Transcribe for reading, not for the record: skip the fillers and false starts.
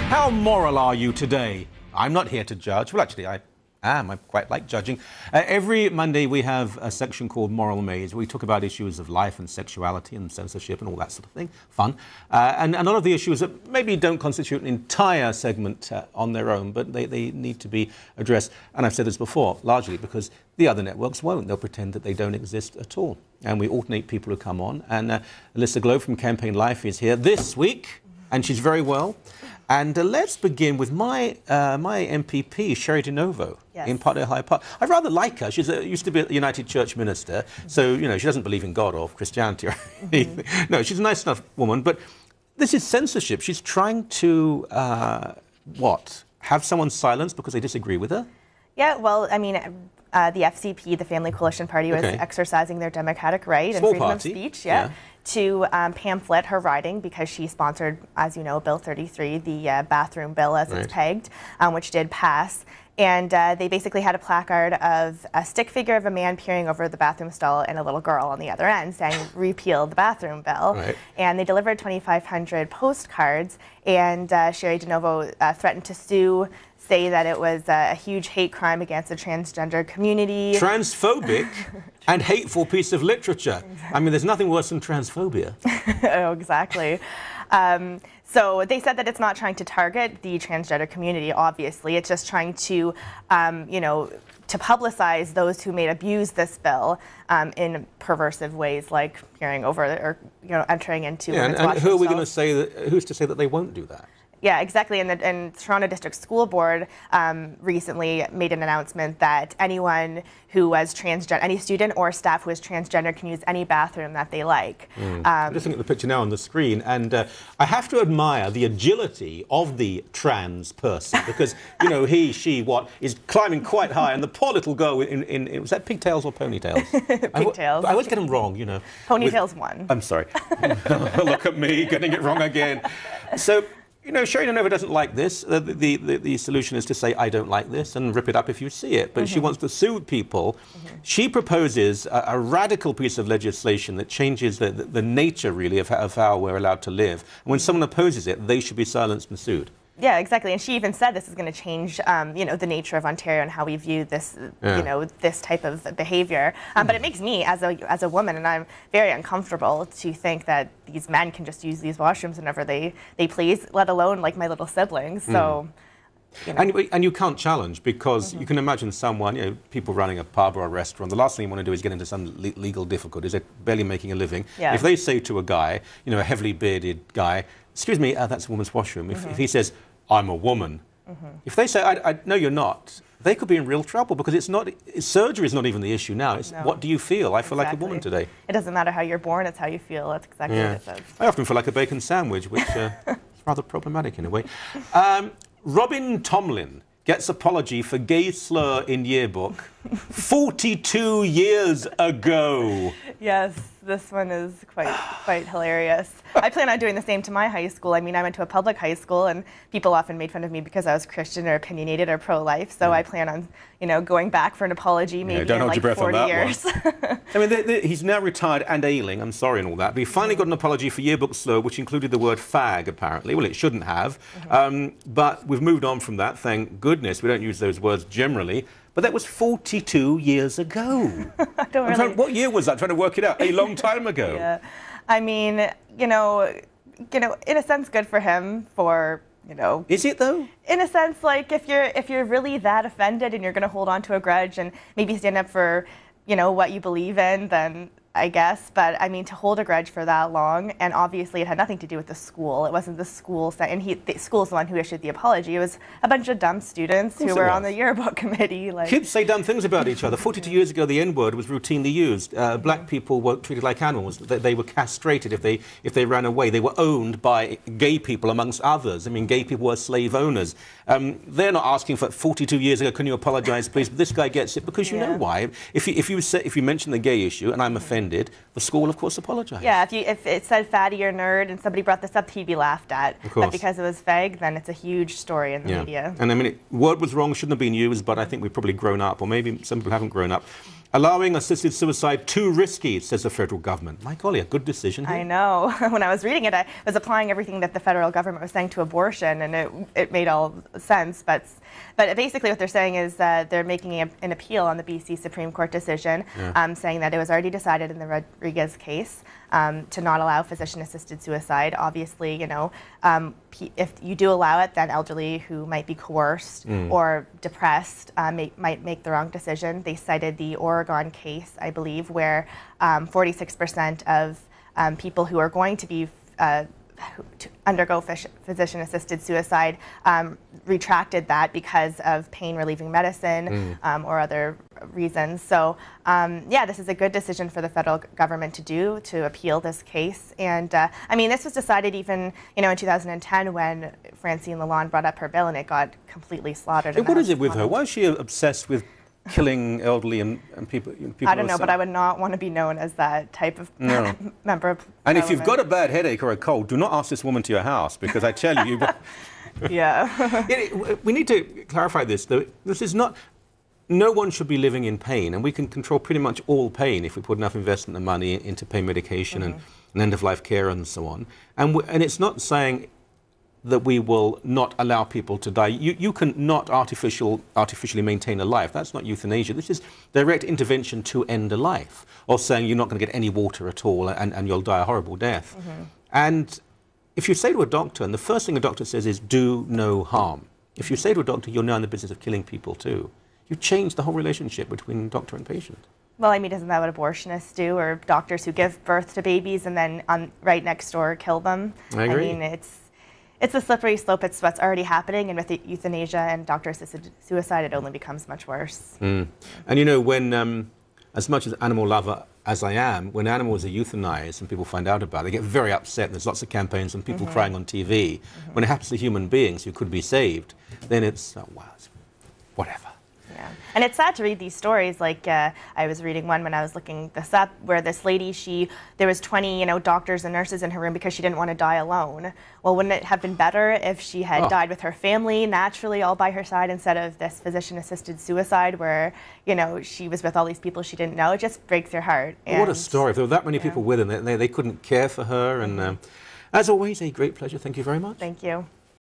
How moral are you today? I'm not here to judge. Well, actually, I am. I quite like judging. Every Monday, we have a section called Moral Maze. We talk about issues of life and sexuality and censorship and all that sort of thing. Fun. And a lot of the issues that maybe don't constitute an entire segment on their own, but they need to be addressed. And I've said this before, largely because the other networks won't. They'll pretend that they don't exist at all. And we alternate people who come on. And Alissa Golob from Campaign Life is here this week, and she's very well. And let's begin with my MPP, Cheri DiNovo, in Park High Park. I rather like her. She used to be a United Church minister, so, you know, she doesn't believe in God or Christianity or anything. No, she's a nice enough woman, but this is censorship. She's trying to, have someone silenced because they disagree with her? Yeah, well, I mean, the FCP, the Family Coalition Party, was exercising their democratic right and freedom of speech, to pamphlet her riding because she sponsored, as you know, Bill 33, the bathroom bill as it's pegged, which did pass. And they basically had a placard of a stick figure of a man peering over the bathroom stall and a little girl on the other end saying, repeal the bathroom bill. And they delivered 2,500 postcards, and Cheri DiNovo threatened to sue, say that it was a huge hate crime against the transgender community. Transphobic and hateful piece of literature. I mean, there's nothing worse than transphobia. Oh, exactly. So they said that it's not trying to target the transgender community, obviously. It's just trying to, you know, to publicize those who may abuse this bill in perversive ways, like peering over or, you know, entering into women's washroom. And who are we going to say that, who's to say that they won't do that? Yeah, exactly. And Toronto District School Board recently made an announcement that anyone who was transgender, any student or staff who is transgender can use any bathroom that they like. I'm just looking at the picture now on the screen, and I have to admire the agility of the trans person because, you know, he, she, what, is climbing quite high, and the poor little girl in was that pigtails or ponytails? Pigtails. I always get them wrong, you know. Ponytails won. I'm sorry. Look at me getting it wrong again. So, you know, Cheri DiNovo doesn't like this. The solution is to say, I don't like this, and rip it up if you see it. But she wants to sue people. She proposes a radical piece of legislation that changes the nature, really, of how we're allowed to live. And when someone opposes it, they should be silenced and sued. Yeah, exactly. And she even said this is going to change, you know, the nature of Ontario and how we view this, you know, this type of behavior. But it makes me, as a woman, and I'm very uncomfortable to think that these men can just use these washrooms whenever they please, let alone like my little siblings. So. You know. And you can't challenge because you can imagine someone, you know, people running a pub or a restaurant, the last thing you want to do is get into some legal difficulties. They're barely making a living. If they say to a guy, you know, a heavily bearded guy, excuse me, that's a woman's washroom. If he says, I'm a woman, if they say, no, you're not, they could be in real trouble because it's not, surgery is not even the issue now. It's what do you feel? I feel like a woman today. It doesn't matter how you're born, it's how you feel. That's exactly what it says. I often feel like a bacon sandwich, which is rather problematic in a way. Robin Tomlin gets apology for gay slur in yearbook 42 years ago. Yes, this one is quite hilarious. I plan on doing the same to my high school. I mean, I went to a public high school, and people often made fun of me because I was Christian or opinionated or pro-life. So I plan on, you know, going back for an apology maybe in like 40 years. I mean, he's now retired and ailing. I'm sorry and all that, but he finally got an apology for yearbook slur, which included the word fag. Apparently, well, it shouldn't have. But we've moved on from that. Thank goodness. We don't use those words generally. But that was 42 years ago. What year was that? I'm trying to work it out. A long time ago. Yeah. I mean, you know, in a sense, good for him for, you know. Is it though? In a sense, like if you're really that offended and you're going to hold on to a grudge and maybe stand up for, you know, what you believe in, then I guess. But I mean, to hold a grudge for that long, and obviously it had nothing to do with the school. It wasn't the school, and the school's the one who issued the apology. It was a bunch of dumb students who were on the yearbook committee. Like. Kids say dumb things about each other. 42 years ago, the N-word was routinely used. Black people were treated like animals. They were castrated if they ran away. They were owned by gay people, amongst others. I mean, gay people were slave owners. They're not asking for 42 years ago, can you apologize, please? But this guy gets it because you know why. If you mention the gay issue, and I'm offended, the school, of course, apologized. Yeah, if it said fatty or nerd and somebody brought this up, he'd be laughed at. Of course. But because it was fag, then it's a huge story in the media. And I mean, word was wrong, shouldn't have been used, but I think we've probably grown up, or maybe some people haven't grown up. Allowing assisted suicide too risky, says the federal government. My golly, a good decision here. I know. When I was reading it, I was applying everything that the federal government was saying to abortion, and it made all sense. But basically what they're saying is that they're making an appeal on the BC Supreme Court decision, saying that it was already decided in the Rodriguez case to not allow physician-assisted suicide. Obviously, you know, if you do allow it, then elderly who might be coerced or depressed might make the wrong decision. They cited the Oregon case, I believe, where 46% of people who are going to be to undergo physician-assisted suicide retracted that because of pain-relieving medicine or other reasons. So, yeah, this is a good decision for the federal government to do, to appeal this case. And I mean, this was decided even, you know, in 2010 when Francine Lalonde brought up her bill, and it got completely slaughtered. Hey, what is it with her? Why is she obsessed with killing elderly and people? I don't know, but I would not want to be known as that type of member of And if you've got a bad headache or a cold, do not ask this woman to your house, because I tell you, we need to clarify this. This is not. No one should be living in pain, and we can control pretty much all pain if we put enough investment and money into pain medication and end-of-life care and so on. And it's not saying that we will not allow people to die. You can not artificially maintain a life. That's not euthanasia. This is direct intervention to end a life, or saying you're not going to get any water at all and you'll die a horrible death. And if you say to a doctor, and the first thing a doctor says is do no harm. If you say to a doctor, you're now in the business of killing people too, you change the whole relationship between doctor and patient. Well, I mean, isn't that what abortionists do, or doctors who give birth to babies and then right next door kill them? I agree. I mean, it's a slippery slope. It's what's already happening, and with the euthanasia and doctor-assisted suicide, it only becomes much worse. And you know, when, as much as animal lover as I am, when animals are euthanized and people find out about it, they get very upset. There's lots of campaigns and people crying on TV. When it happens to human beings who could be saved, then it's, oh, wow, it's whatever. Yeah. And it's sad to read these stories. Like I was reading one when I was looking this up, where this lady, there was 20, doctors and nurses in her room because she didn't want to die alone. Well, wouldn't it have been better if she had died with her family naturally, all by her side, instead of this physician-assisted suicide where, she was with all these people she didn't know? It just breaks your heart. And, what a story. If there were that many people with her, they couldn't care for her. And as always, a great pleasure. Thank you very much. Thank you.